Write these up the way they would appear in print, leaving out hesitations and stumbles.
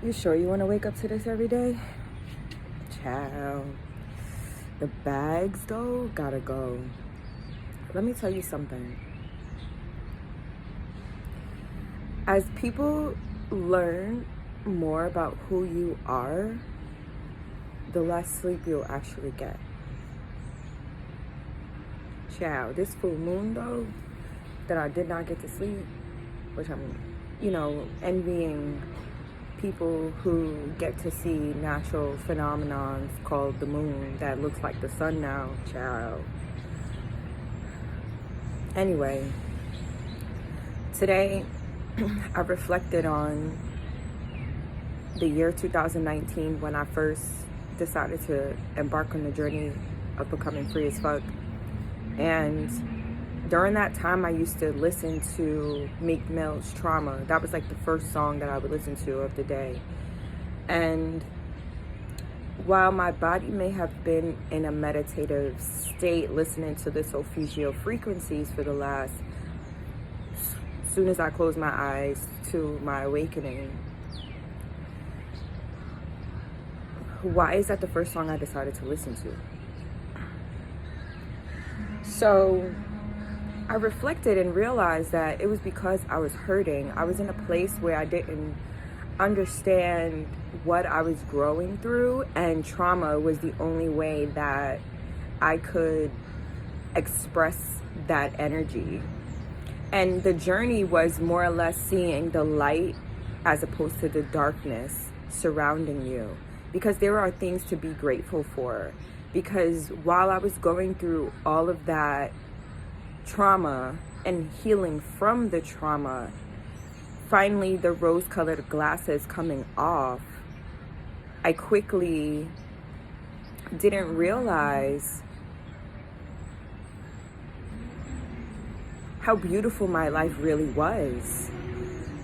You sure you want to wake up to this every day? Ciao. The bags, though, gotta go. Let me tell you something. As people learn more about who you are, the less sleep you'll actually get. Ciao. This full moon, though, that I did not get to sleep, which I'm, envying people who get to see natural phenomenons called the moon that looks like the sun now. Ciao. Anyway, today I reflected on the year 2019 when I first decided to embark on the journey of becoming free as fuck. And during that time, I used to listen to Meek Mill's Trauma. That was like the first song that I would listen to of the day. And while my body may have been in a meditative state listening to the solfeggio frequencies for the last, as soon as I closed my eyes to my awakening, why is that the first song I decided to listen to? So I reflected and realized that it was because I was hurting. I was in a place where I didn't understand what I was growing through, and trauma was the only way that I could express that energy. And the journey was more or less seeing the light as opposed to the darkness surrounding you, because there are things to be grateful for. Because while I was going through all of that trauma and healing from the trauma, finally the rose-colored glasses coming off, I quickly didn't realize how beautiful my life really was.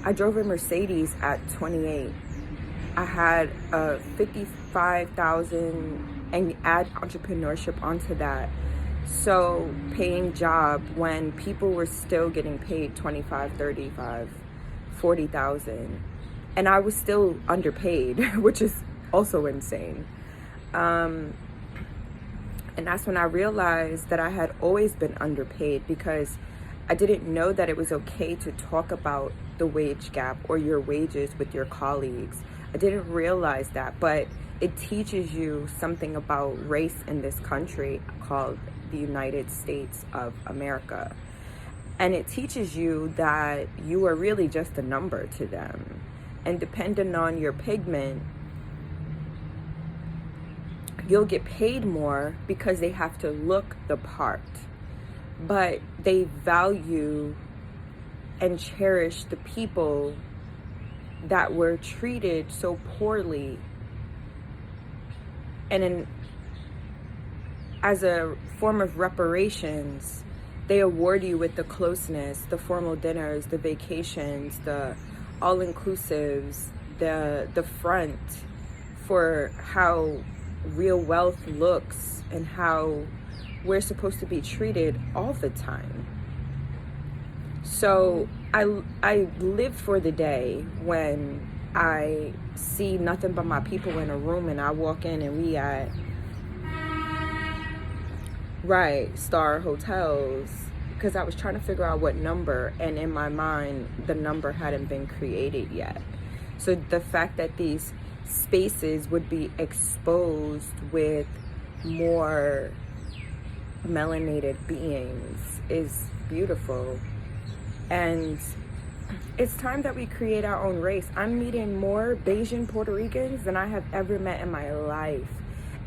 I drove a Mercedes at 28. I had a 55,000 and add entrepreneurship onto that. So paying job when people were still getting paid 25, 35, 40,000. And I was still underpaid, which is also insane. And that's when I realized that I had always been underpaid, because I didn't know that it was okay to talk about the wage gap or your wages with your colleagues. I didn't realize that, but it teaches you something about race in this country called the United States of America. And it teaches you that you are really just a number to them. And depending on your pigment, you'll get paid more because they have to look the part. But they value and cherish the people that were treated so poorly. And as a form of reparations, they award you with the closeness, the formal dinners, the vacations, the all-inclusives, the front for how real wealth looks and how we're supposed to be treated all the time. So I live for the day when I see nothing but my people in a room and I walk in and we at star hotels, because I was trying to figure out what number, and in my mind the number hadn't been created yet. So the fact that these spaces would be exposed with more melanated beings is beautiful. And it's time that we create our own race. I'm meeting more Bayesian Puerto Ricans than I have ever met in my life.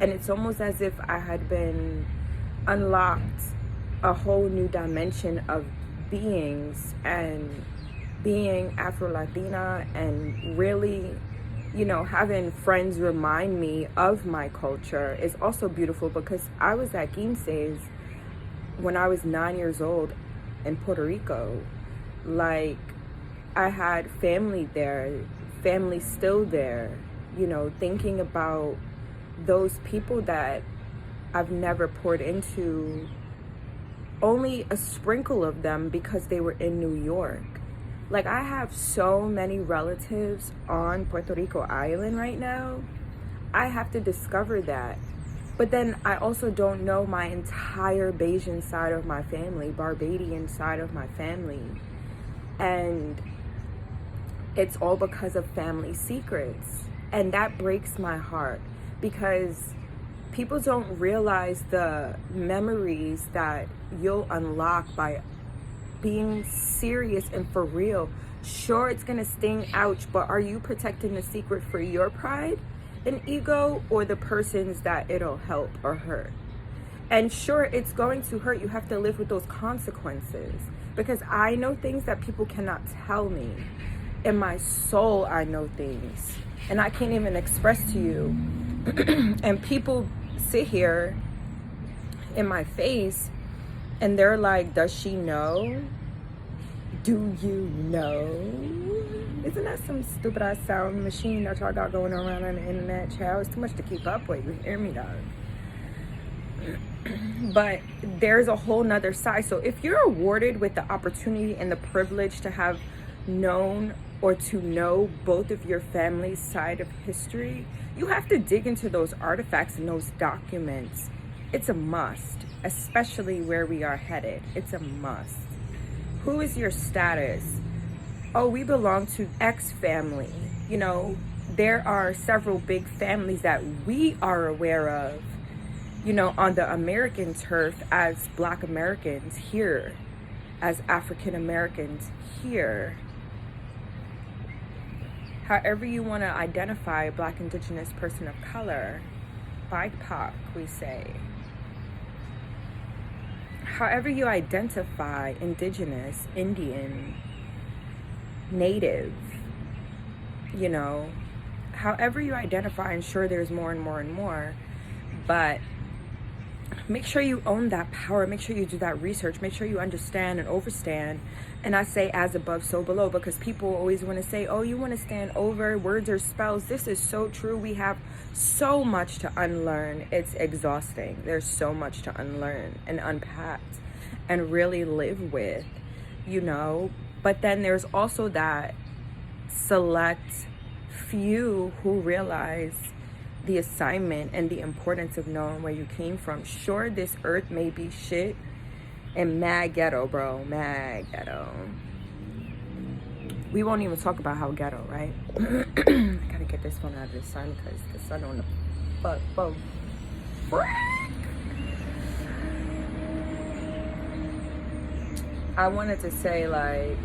And it's almost as if I had been unlocked a whole new dimension of beings, and being Afro-Latina and really, having friends remind me of my culture is also beautiful, because I was at Quince's when I was 9 years old in Puerto Rico. Like, I had family there, family still there, thinking about those people that I've never poured into, only a sprinkle of them because they were in New York. Like, I have so many relatives on Puerto Rico Island right now. I have to discover that. But then I also don't know my entire Bayesian side of my family, Barbadian side of my family. And it's all because of family secrets. And that breaks my heart, because people don't realize the memories that you'll unlock by being serious and for real. Sure, it's gonna sting, ouch, but are you protecting the secret for your pride and ego, or the persons that it'll help or hurt? And sure, it's going to hurt. You have to live with those consequences, because I know things that people cannot tell me. In my soul, I know things, and I can't even express to you. And people sit here in my face and they're like, does she know? Do you know? Isn't that some stupid ass sound machine that y'all got going around on the internet, child? It's too much to keep up with. You hear me, dog? But there's a whole nother side. So if you're awarded with the opportunity and the privilege to have known or to know both of your family's side of history, you have to dig into those artifacts and those documents. It's a must, especially where we are headed. It's a must. Who is your status? Oh, we belong to X family. You know, there are several big families that we are aware of, you know, on the American turf as Black Americans here, as African Americans here. However you want to identify Black, Indigenous, person of color, BIPOC, we say. However you identify Indigenous, Indian, Native, you know, however you identify, and sure there's more and more and more, but make sure you own that power. Make sure you do that research. Make sure you understand and overstand. And I say as above, so below, because people always want to say, oh, you want to stand over words or spells. This is so true. We have so much to unlearn. It's exhausting. There's so much to unlearn and unpack and really live with, you know. But then there's also that select few who realize the assignment and the importance of knowing where you came from. Sure, this earth may be shit and mad ghetto, bro, mad ghetto. We won't even talk about how ghetto, right? I gotta get this phone out of the sun because the sun on the fuck. I wanted to say like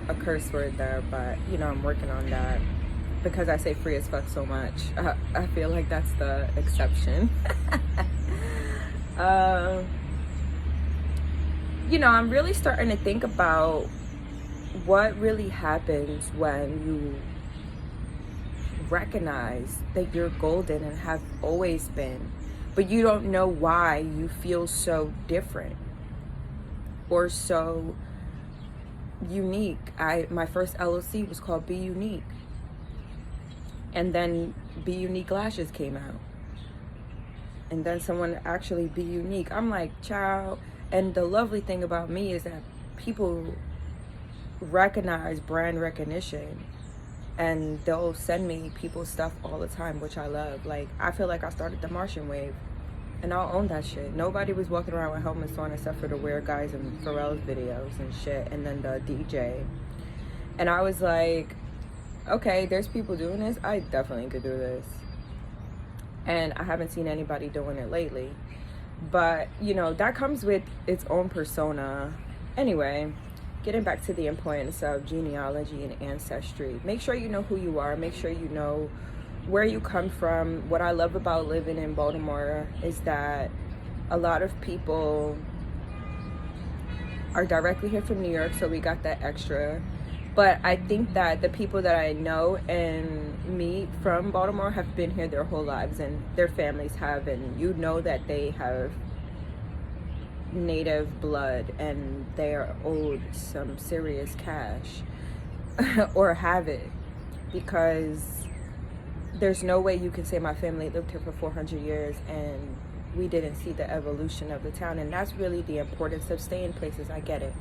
a curse word there, but you know, I'm working on that. Because I say free as fuck so much, I feel like that's the exception. You know, I'm really starting to think about what really happens when you recognize that you're golden and have always been, but you don't know why you feel so different or so unique. My first LLC was called Be Unique. And then Be Unique Lashes came out. And then someone actually Be Unique. I'm like, child. And the lovely thing about me is that people recognize brand recognition. And they'll send me people's stuff all the time, which I love. Like, I feel like I started the Martian wave. And I'll own that shit. Nobody was walking around with helmets on except for the weird guys in Pharrell's videos and shit. And then the DJ. And I was like, okay, there's people doing this. I definitely could do this. And I haven't seen anybody doing it lately. But, you know, that comes with its own persona. Anyway, getting back to the importance of genealogy and ancestry. Make sure you know who you are. Make sure you know where you come from. What I love about living in Baltimore is that a lot of people are directly here from New York, so we got that extra. But I think that the people that I know and meet from Baltimore have been here their whole lives, and their families have, and you know that they have native blood and they are owed some serious cash or have it, because there's no way you can say my family lived here for 400 years and we didn't see the evolution of the town. And that's really the importance of staying places. I get it.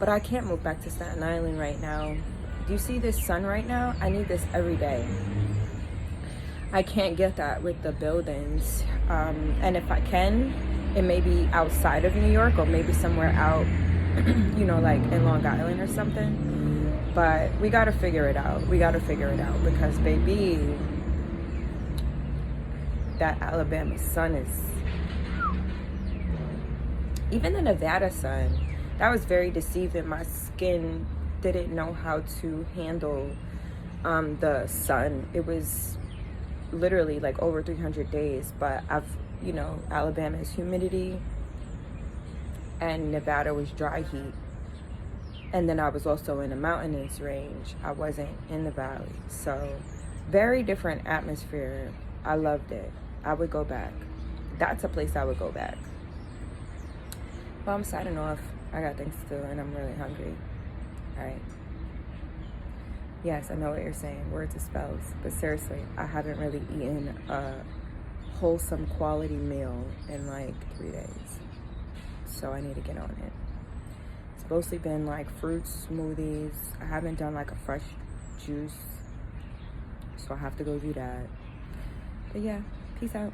But I can't move back to Staten Island right now. Do you see this sun right now? I need this every day. I can't get that with the buildings. And if I can, it may be outside of New York or maybe somewhere out, you know, like in Long Island or something. But we got to figure it out. We got to figure it out because, baby, that Alabama sun is... Even the Nevada sun, that was very deceiving. My skin didn't know how to handle the sun. It was literally like over 300 days, but you know, Alabama is humidity and Nevada was dry heat. And then I was also in a mountainous range. I wasn't in the valley. So very different atmosphere. I loved it. I would go back. That's a place I would go back. Well, I'm signing off. I got things to do and I'm really hungry. All right. Yes, I know what you're saying, words of spells, but seriously, I haven't really eaten a wholesome quality meal in like 3 days. So I need to get on it. It's mostly been like fruits, smoothies. I haven't done like a fresh juice, so I have to go do that. But yeah, peace out.